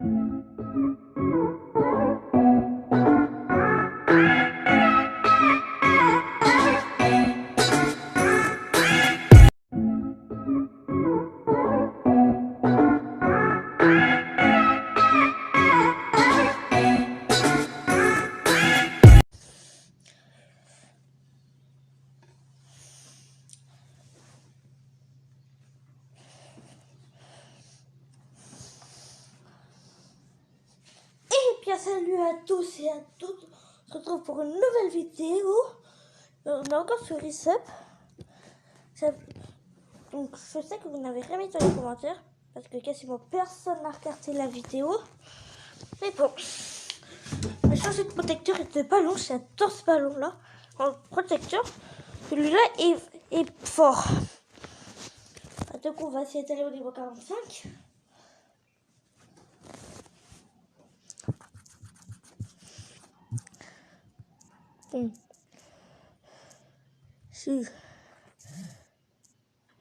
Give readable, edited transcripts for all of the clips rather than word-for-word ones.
Bien salut à tous et à toutes, on se retrouve pour une nouvelle vidéo. On est encore sur Resup. Donc je sais que vous n'avez rien mis dans les commentaires parce que quasiment personne n'a regardé la vidéo. Mais bon, j'ai changé de protecteur et de ballon. J'adore ce ballon là en protecteur. Celui-là est fort. Donc on va essayer d'aller au niveau 45. Bon. Si.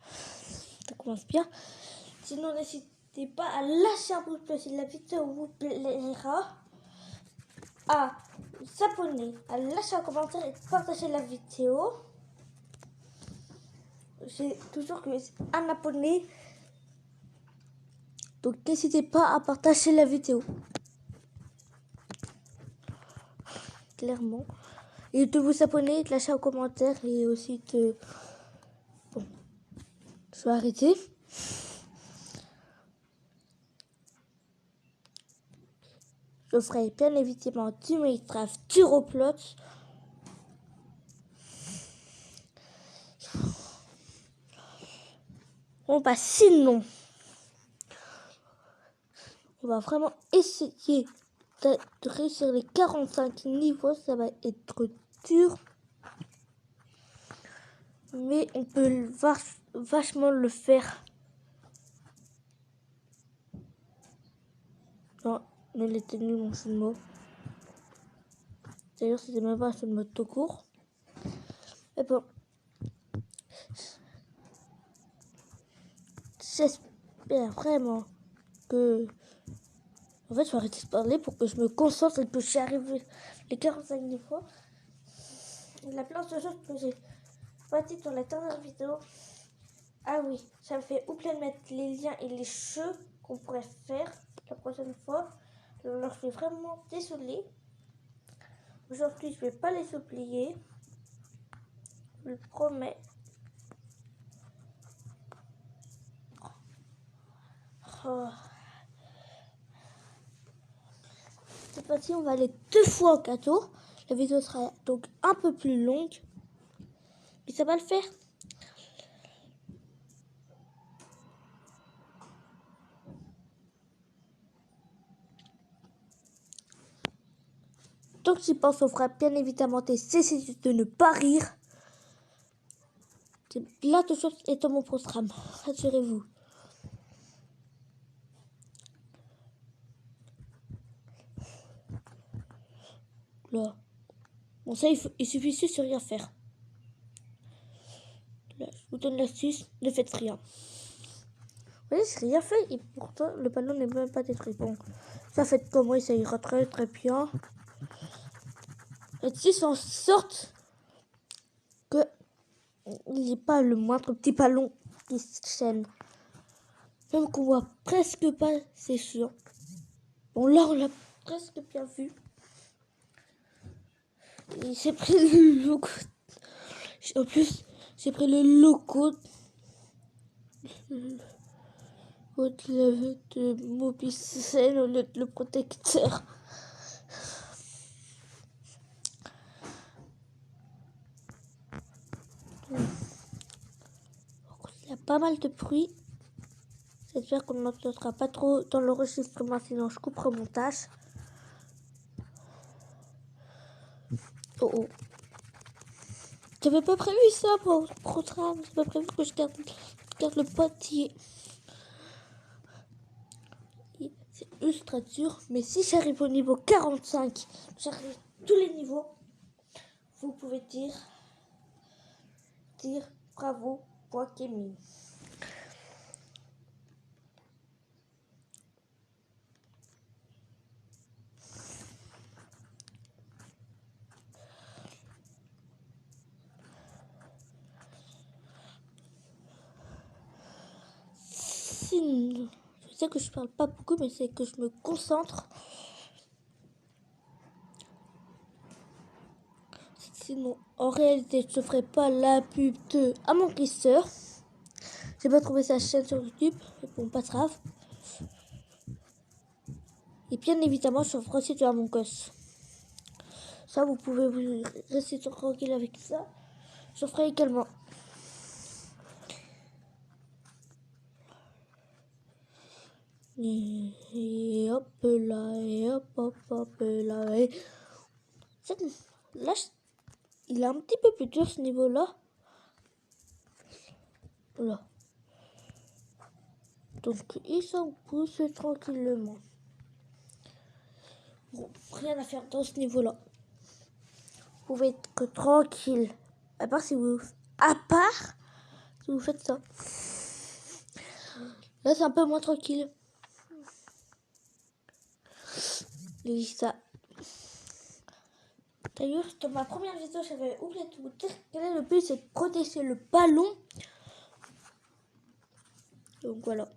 Ça commence bien. Sinon, n'hésitez pas à lâcher un pouce bleu si la vidéo vous plaira, à s'abonner, à lâcher un commentaire et partager la vidéo. J'ai toujours un abonné. Donc, n'hésitez pas à partager la vidéo. Clairement. Et de vous abonner, de lâcher un commentaire et aussi de... Bon, je vais arrêter. Je ferai bien évidemment du Minecraft, du Roblox. Bon bah sinon, on va vraiment essayer de réussir les 45 niveaux. Ça va être dur. Mais on peut vachement le faire. Non, ne l'était nul mon jeu de mots. D'ailleurs, c'était même pas un jeu de mots tout court. Mais bon. J'espère vraiment que... En fait, je vais arrêter de parler pour que je me concentre et que j'y arrive les 45 niveaux. Il y a plein de choses que j'ai pas dit dans la dernière vidéo. Ah oui, ça me fait oublier de mettre les liens et les jeux qu'on pourrait faire la prochaine fois. Alors, je suis vraiment désolée. Aujourd'hui, je vais pas les oublier. Je le promets. Oh. Cette fois-ci, on va aller 2 fois au gâteau. La vidéo sera donc un peu plus longue. Mais ça va le faire. Donc, j'y pense, on fera bien évidemment essayer de ne pas rire. C'est plein de choses est dans mon programme. Rassurez-vous. Là. Bon, ça, il suffit juste de rien faire. Là, je vous donne l'astuce, ne faites rien. Vous voyez, j'ai rien fait et pourtant, le ballon n'est même pas détruit. Bon, ça fait comme moi, ça ira très très bien. Et si en sorte que il n'y ait pas le moindre petit ballon qui se chaîne. Même qu'on voit presque pas, c'est sûr. Bon, là, on l'a presque bien vu. Et j'ai pris le logo. En plus, j'ai pris le logo de Mobicel au lieu de le protecteur. Il y a pas mal de bruit. J'espère qu'on n'entendra pas trop dans l'enregistrement, sinon je couperai au montage. Oh oh. J'avais pas prévu ça pour le programme. J'avais prévu que je garde le boîtier. C'est ultra dur. Mais si j'arrive au niveau 45, j'arrive tous les niveaux, vous pouvez dire bravo, .gaming. Sinon, je sais que je parle pas beaucoup, mais c'est que je me concentre. Sinon, en réalité, je ne ferai pas la pub de Among Us. J'ai pas trouvé sa chaîne sur YouTube, mais bon, pas grave. Et bien évidemment, je ferai aussi de Among Us. Ça, vous pouvez vous rester tranquille avec ça. Je ferai également. Et hop là, et hop, hop, hop là. Et... Là, il est un petit peu plus dur ce niveau-là. Voilà. Donc, il s'en pousse tranquillement. Bon, rien à faire dans ce niveau-là. Vous pouvez être tranquille. À part si vous faites ça. Là, c'est un peu moins tranquille. Lisa. D'ailleurs, dans ma première vidéo, j'avais oublié de vous dire quel est le but, c'est de protéger le ballon. Donc voilà.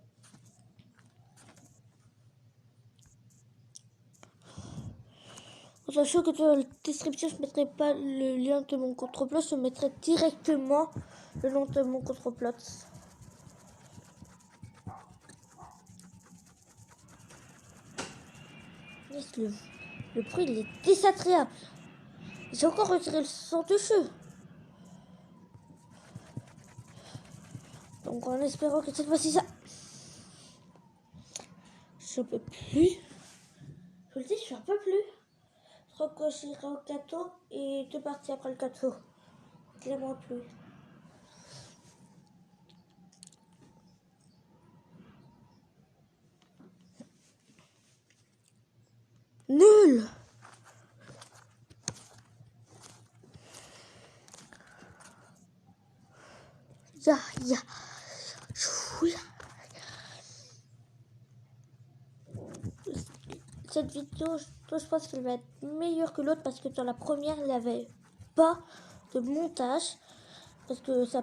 Sachant que dans la description, je ne mettrai pas le lien de mon contre-plot, je mettrai directement le nom de mon contre-plot. Le bruit, il est désagréable. J'ai encore retiré le son de jeu. Donc en espérant que cette fois-ci ça... Je peux plus. Je vous le dis, je ne peux plus. Je crois que j'irai au gâteau et deux parties après le gâteau. Clairement plus. Nul. Ya. Cette vidéo, je pense qu'elle va être meilleure que l'autre parce que dans la première, il n'y avait pas de montage. Parce que ça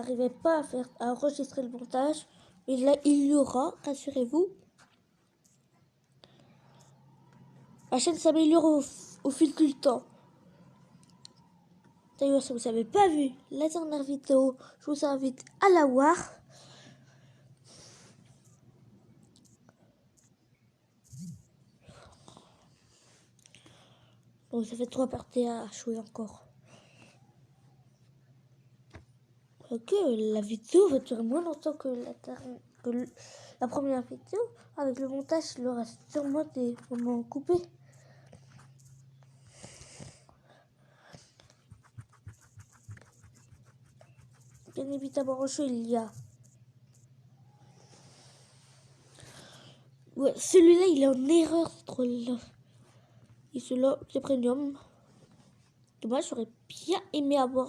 n'arrivait pas à enregistrer le montage. Mais là, il y aura, rassurez-vous. La chaîne s'améliore au fil du temps. D'ailleurs, si vous n'avez pas vu la dernière vidéo, je vous invite à la voir. Bon, ça fait 3 parties à jouer encore. Ok, la vidéo va durer moins longtemps que la première vidéo. Avec le montage, il y aura sûrement des moments coupés. Bien évidemment, en jeu, il y a... Ouais, celui-là, il est en erreur, ce troll-là. Et celui-là, c'est premium. Dommage, j'aurais bien aimé avoir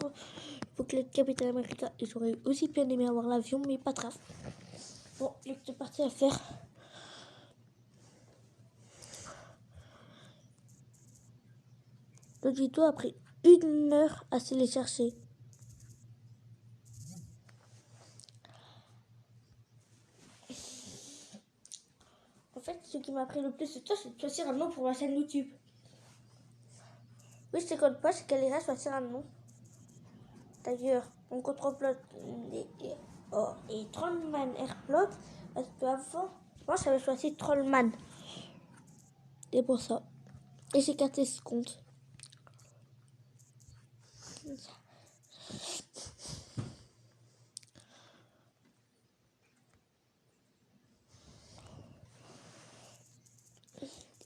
le Capitaine America. Et j'aurais aussi bien aimé avoir l'avion, mais pas grave. Bon, il est parti à faire. Le tuto a pris 1 heure à se les chercher. En fait, ce qui m'a pris le plus de temps, c'est de choisir un nom pour ma chaîne YouTube. Oui, je te compte pas, c'est qu'elle ira choisir un nom. D'ailleurs, mon contre-plot est Trollman Airplot. Parce qu'avant, moi j'avais choisi Trollman. Et pour ça. Et j'ai gardé ce compte.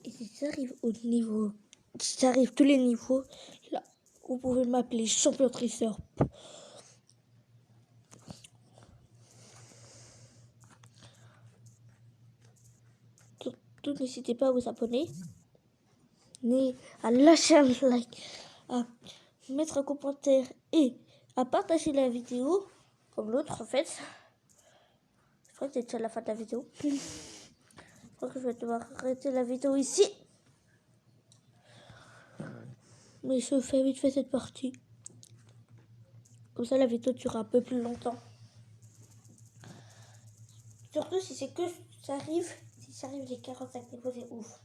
Et si j'arrive au niveau, si j'arrive tous les niveaux, là, vous pouvez m'appeler champion triceur. Donc n'hésitez pas à vous abonner, à lâcher un like, à mettre un commentaire et à partager la vidéo, comme l'autre en fait. Je crois que c'est déjà la fin de la vidéo. Je crois que je vais devoir arrêter la vidéo ici. Mais je fais vite fait cette partie. Comme ça la vidéo durera un peu plus longtemps. Surtout si c'est que ça arrive. Si ça arrive les 45 niveaux, c'est ouf.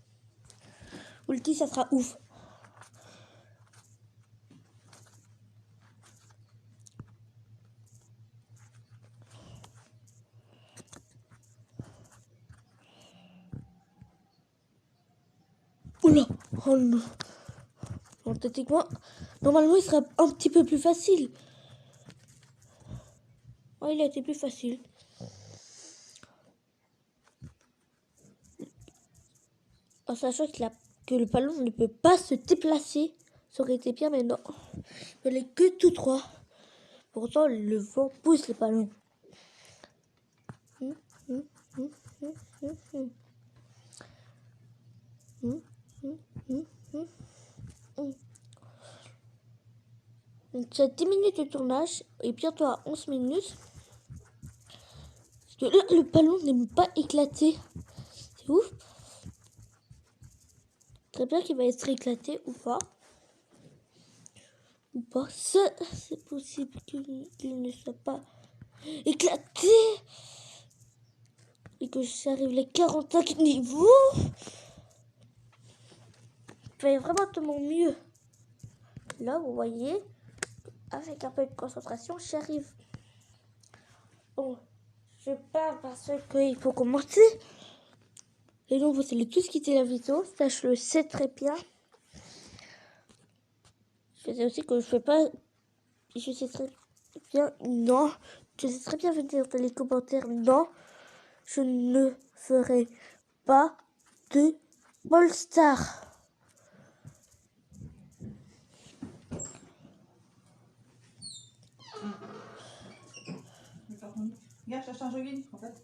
Ulti, ça sera ouf. Oula, oh non. Bon, techniquement, normalement, il sera un petit peu plus facile. Oh, il a été plus facile. En sachant que le ballon ne peut pas se déplacer. Ça aurait été bien, mais non. Il n'est que tout droit. Pourtant, le vent pousse le ballon. Donc, tu as 10 minutes de tournage et bientôt à 11 minutes. Parce que là, le ballon n'est pas éclaté. C'est ouf. Très bien qu'il va être éclaté ou pas. Ou pas. Ça, c'est possible qu'il ne soit pas éclaté. Et que j'arrive les 45 niveaux. Je fais vraiment de mon mieux. Là, vous voyez, avec un peu de concentration, j'y arrive. Bon, je parle parce qu'il faut commencer. Et donc, vous allez tous quitter la vidéo. Ça, je le sais très bien. Je sais aussi que je fais pas... Je sais très bien... Non. Je sais très bien vous dire dans les commentaires. Non. Je ne ferai pas de All-Star. Regarde, ça change rien en fait.